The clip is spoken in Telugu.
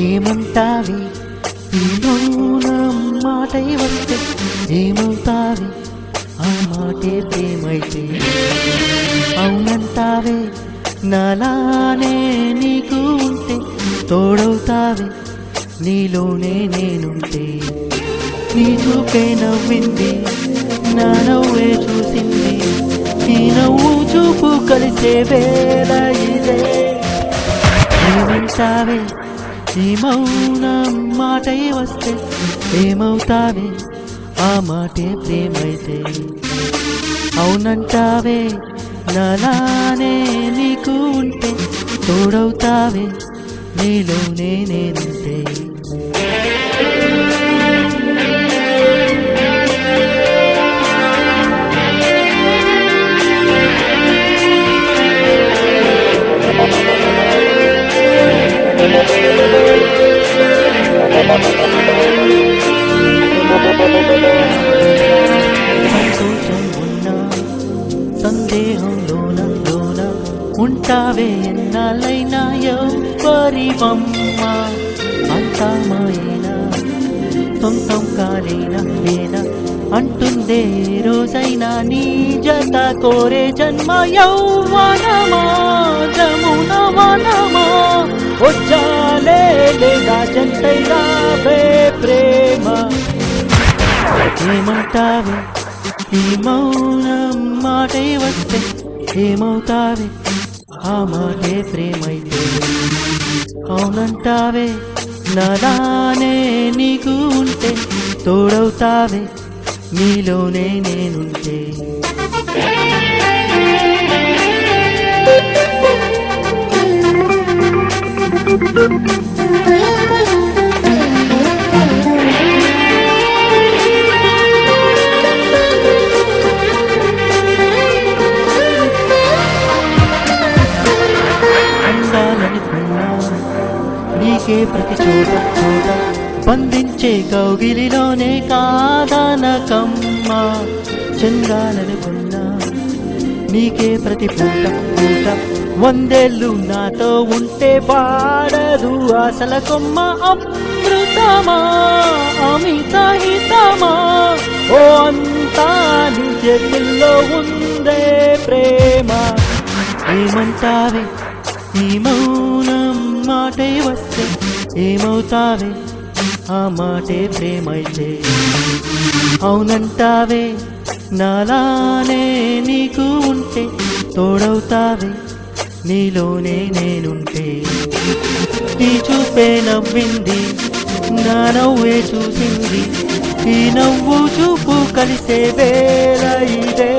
ఏమంటావి ఈ మౌనం మాటై వస్తే ఏమవుతావి ఆ మాటే ప్రేమైతే అవునంటావే నాలానే నీకు ఉంటే తోడవుతావే నీలోనే నేనుంటే నీ చూపే నవ్వింది నా నవ్వే చూసింది ఈ నవ్వు చూపు కలిసే వేళ ఇదే ఏమంటావే ఈ మౌనం మాటై వస్తే ఏమవుతావే ఆ మాటే ప్రేమైతే అవునంటావే నాలానే నీకు ఉంటే తోడవుతావే నీలోనే నేనుంటే సంతోషం ఉన్నా సందేహంలోన ఉంటావే ఎన్నాళ్ళైనా ఎవరివమ్మ అంతా మాయేనా సొంతం కాలేనా లేనా అంటుందే రోజైనా నీ జత కోరే జన్మ యౌవనమా జమున వనమా వచ్చాలే లేదా జంటైనా ప్రేమ ఏమంటావే ఈ మౌనం మాటే వస్తే ఏమవుతావే ఆ మాటే ప్రేమైతే అవునంటావే నాలానే నీకు ఉంటే తోడవుతావే నీలోనే నేనుంటే నీకే ప్రతి చోట బంధించే కౌగిలిలోనే కాదనకమ్మ చెందాలనుకున్నా నీకే ప్రతి పూట వందేళ్ళు నాతో ఉంటే పాడదు ఆశల కొమ్మ అమృతమా అమిత హితమా ఓ అంతా నీ చేతుల్లో ఉందే ప్రేమ ఏమంటావే ఈ మౌనం మాటే వస్తే ఏమవుతావే ఆ మాటే ప్రేమైతే అవునంటావే నాలానే నీకు ఉంటే తోడవుతావే నీలోనే నేనుంటే నీ చూపే నవ్వింది నా నవ్వే చూసింది ఈ నవ్వు చూపు కలిసే వేళ ఇదే